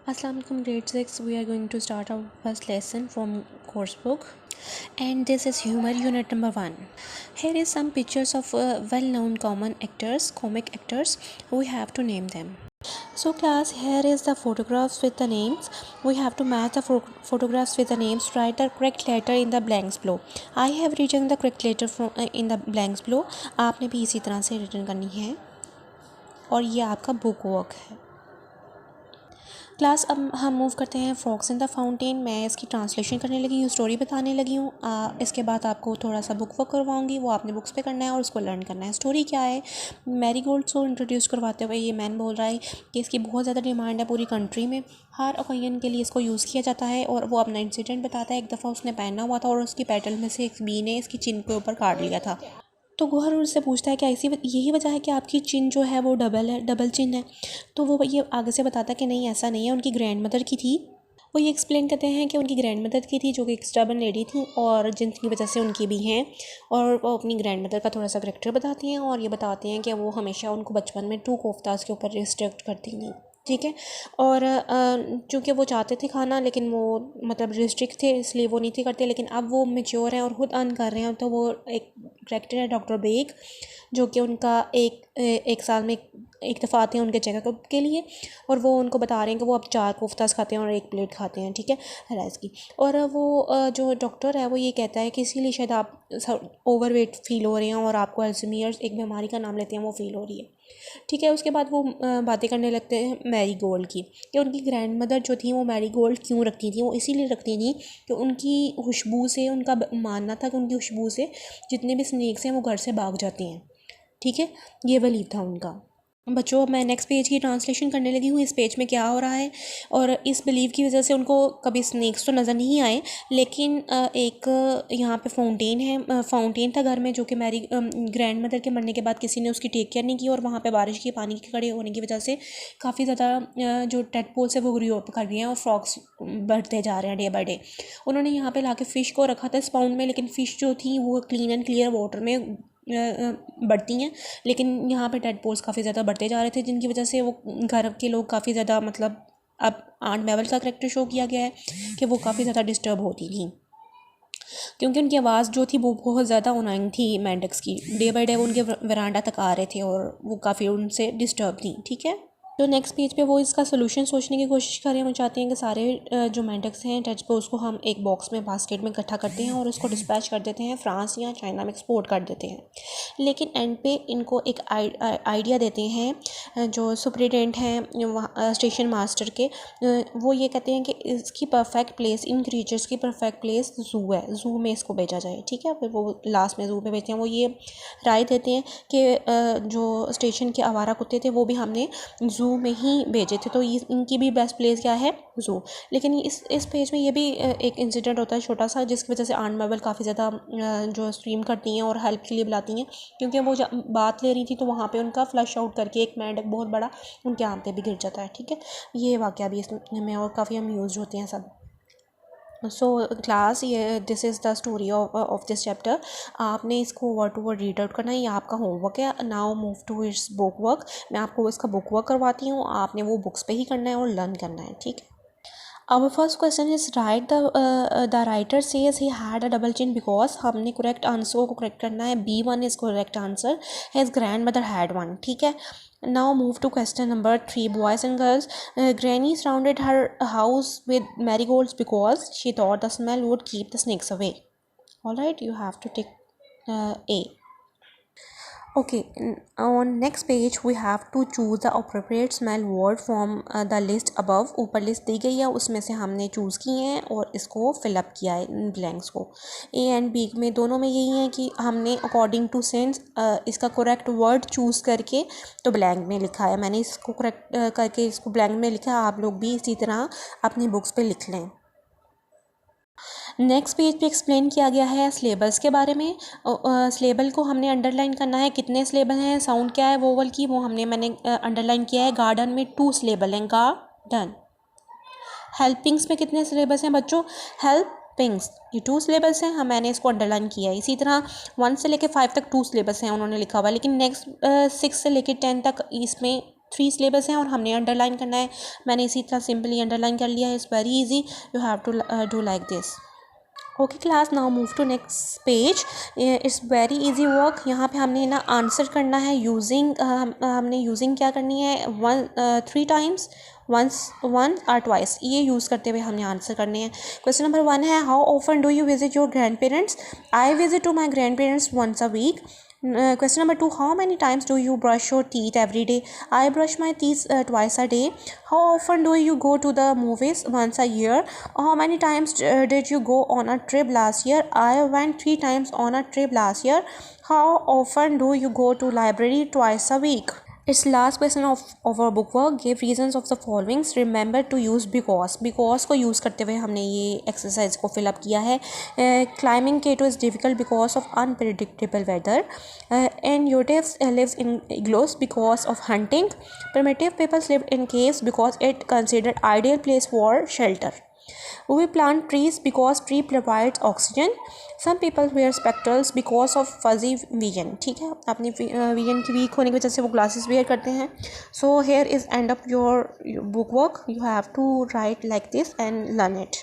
Assalamualaikum grade 6. We are going to start our first lesson from course book, and this is humor unit number 1. Here is some pictures of well-known comic actors. We have to name them. So class, here is the photographs with the names. We have to match the photographs with the names. Write the correct letter in the blanks below. I have written the correct letter in the blanks below. आपने भी इसी तरह से return करनी है और ये आपका बुक वर्क है। क्लास अब हम मूव करते हैं फ्रॉक्स इन द फाउंटेन। मैं इसकी ट्रांसलेशन करने लगी हूँ, स्टोरी बताने लगी हूँ। इसके बाद आपको थोड़ा सा बुक वर्क करवाऊँगी, वो आपने बुक्स पे करना है और उसको लर्न करना है। स्टोरी क्या है, मैरी गोल्ड को इंट्रोड्यूस करवाते हुए ये मैन बोल रहा है कि इसकी बहुत ज़्यादा डिमांड है पूरी कंट्री में, हर ओकेजन के लिए इसको यूज़ किया जाता है। और वो अपना इंसिडेंट बताता है। एक दफ़ा उसने पहना हुआ था और उसकी पेटल में से एक बी ने इसकी चिन के ऊपर काट लिया था। तो गुहर उससे पूछता है कि ऐसी यही वजह है कि आपकी चिन जो है वो डबल चिन है। तो वो ये आगे से बताता है कि नहीं, ऐसा नहीं है, उनकी ग्रैंड मदर की थी। वो ये एक्सप्लेन करते हैं कि उनकी ग्रैंड मदर की थी, जो कि एक स्टबर्न लेडी थी और जिनकी वजह से उनकी भी हैं। और वो अपनी ग्रैंड मदर का थोड़ा सा करेक्टर बताती हैं और ये बताते हैं कि वो हमेशा उनको बचपन में 2 कोफ्तास के ऊपर रिस्ट्रिक्ट करती थी, ठीक है। और चूँकि वो चाहते थे खाना, लेकिन वो मतलब रिस्ट्रिक्ट थे, इसलिए वो नहीं थे करते। लेकिन अब वो मैच्योर हैं और ख़ुद अर्न कर रहे हैं। तो वो एक करेक्टर है डॉक्टर बेग, जो कि उनका एक साल में एक दफ़ा आते हैं उनके चेकअप के लिए। और वो उनको बता रहे हैं कि वो अब 4 कोफ्तास खाते हैं और 1 प्लेट खाते हैं, ठीक है, राइस की। और वो जो डॉक्टर है वो ये कहता है कि इसीलिए शायद आप ओवरवेट फ़ील हो रहे हैं और आपको अल्ज़ाइमर्स एक बीमारी का नाम लेते हैं वो फ़ील हो रही है, ठीक है। उसके बाद वो बातें करने लगते हैं मैरी गोल्ड की, कि उनकी ग्रैंड मदर जो थी वो मैरी गोल्ड क्यों रखती थी। वो इसीलिए रखती थी कि उनकी खुशबू से, उनका मानना था कि उनकी खुशबू से जितने भी स्नेक्स हैं वो घर से भाग जाते हैं, ठीक है। ये बिलीव था उनका। बच्चों, मैं नेक्स्ट पेज की ट्रांसलेशन करने लगी हूँ। इस पेज में क्या हो रहा है, और इस बिलीव की वजह से उनको कभी स्नेक्स तो नज़र नहीं आए, लेकिन एक यहाँ पे फाउंटेन था घर में, जो कि मेरी ग्रैंड मदर के मरने के बाद किसी ने उसकी टेक केयर नहीं की। और वहाँ पे बारिश के पानी के खड़े होने की वजह से काफ़ी ज़्यादा जो टेडपोल्स है वो ग्रो कर रही हैं और फ्रॉक्स बढ़ते जा रहे हैं डे बाई डे। उन्होंने यहाँ पे लाके फ़िश को रखा था स्पाउंड में, लेकिन फ़िश जो थी वो क्लीन एंड क्लियर वाटर में बढ़ती हैं। लेकिन यहाँ पे टेडपोल्स काफ़ी ज़्यादा बढ़ते जा रहे थे, जिनकी वजह से वो घर के लोग काफ़ी ज़्यादा, मतलब अब आंट मेबल का करैक्टर शो किया गया है कि वो काफ़ी ज़्यादा डिस्टर्ब होती थी, क्योंकि उनकी आवाज़ जो थी वो बहुत ज़्यादा अनोइंग थी। मैंडक्स की डे बाई डे वो उनके वरांडा तक आ रहे थे और वो काफ़ी उनसे डिस्टर्ब थी, ठीक है। तो नेक्स्ट पेज पे वो इसका सोल्यूशन सोचने की कोशिश कर रहे हैं। वो चाहते हैं कि सारे जो मेंढक्स हैं टेडपोल्स को हम एक बॉक्स में बास्केट में इकट्ठा करते हैं और उसको डिस्पैच कर देते हैं, फ्रांस या चाइना में एक्सपोर्ट कर देते हैं। लेकिन एंड पे इनको एक आइडिया देते हैं जो सुपरिटेंडेंट हैं वहाँ स्टेशन मास्टर के। वो ये कहते हैं कि इसकी परफेक्ट प्लेस, इन क्रीचर्स की परफेक्ट प्लेस ज़ू है, ज़ू में इसको भेजा जाए, ठीक है। फिर वो लास्ट में ज़ू में भेजते हैं। वो ये राय देते हैं कि जो स्टेशन के आवारा कुत्ते थे वो भी हमने ज़ू में ही भेजे थे, तो इनकी भी बेस्ट प्लेस क्या है, ज़ू। लेकिन इस पेज में ये भी एक इंसिडेंट होता है छोटा सा, जिसकी वजह से आंट मेबल काफ़ी ज़्यादा जो स्ट्रीम करती हैं और हेल्प के लिए बुलाती हैं, क्योंकि वो बात ले रही थी तो वहाँ पे उनका फ्लश आउट करके एक मेंढक बहुत बड़ा उनके आम पे भी गिर जाता है, ठीक है। ये वाक़या भी इसमें और काफ़ी अम्यूज़ होते हैं सब। सो क्लास, ये this is the story of this chapter. आपने इसको word to word read out करना है, ये आपका होमवर्क है। Now move to its book work. मैं आपको इसका बुक वर्क करवाती हूँ, आपने वो बुक्स पे ही करना है और लर्न करना है, ठीक है। Our first question is write the writer says he had a double chin because हमने correct answer को correct करना है। B1 is correct answer. His grandmother had one, ठीक है। Now move to question number 3, boys and girls. Granny surrounded her house with marigolds because she thought the smell would keep the snakes away. Alright, you have to take A. Okay, on next page we have to choose the appropriate smell word from the list above. ऊपर list दी गई है, उसमें से हमने choose किए हैं और इसको फिलअप किया है ब्लैंक्स को। ए एंड बी में दोनों में यही है कि हमने अकॉर्डिंग टू सेंस इसका करेक्ट वर्ड चूज़ करके तो ब्लैंक में लिखा है। मैंने इसको करेक्ट करके इसको ब्लैंक में लिखा है, आप लोग भी इसी तरह अपनी बुक्स पे लिख लें। नेक्स्ट पेज पे एक्सप्लेन किया गया है सिलेबस के बारे में। सिलेबल को हमने अंडरलाइन करना है, कितने सिलेबल हैं, साउंड क्या है वोवल की, वो मैंने अंडरलाइन किया है। गार्डन में 2 सिलेबल हैं, गार्डन। हेल्पिंग्स में कितने सिलेबस हैं बच्चों, हेल्पिंग्स ये 2 सिलेबस हैं। मैंने इसको अंडरलाइन किया है। इसी तरह 1 से लेकर 5 तक 2 सिलेबस हैं उन्होंने लिखा हुआ है, लेकिन नेक्स्ट 6 से लेकर 10 तक इसमें 3 सिलेबस हैं और हमने अंडरलाइन करना है. मैंने इसी तरह सिंपली अंडरलाइन कर लिया है. It's very easy. You have to do like this. Okay class, now move to next page. It's very easy work. यहाँ पे हमने ना आंसर करना है यूजिंग हमने यूजिंग क्या करनी है 3 टाइम्स, वंस, वन और ट्वाइस. ये यूज़ करते हुए हमने आंसर करने हैं. क्वेश्चन नंबर 1 है, how often do you visit your grandparents? I visit to my grandparents once a week. Question number 2, how many times do you brush your teeth every day? I brush my teeth twice a day. How often do you go to the movies? Once a year. How many times did you go on a trip last year? I went 3 times on a trip last year. How often do you go to library? Twice a week. It's last question of our book work. Give reasons of the following. Remember to use because. Because को use करते हुए हमने ये exercise को fill up किया है. Climbing K2 is difficult because of unpredictable weather. And natives lives in igloos because of hunting. Primitive peoples lived in caves because it considered ideal place for shelter. We plant trees because tree provides oxygen. Some people wear spectacles because of fuzzy vision. ठीक है, अपनी vision की week होने की वजह से वो glasses where करते हैं. So here is end of your book work. You have to write like this and learn it.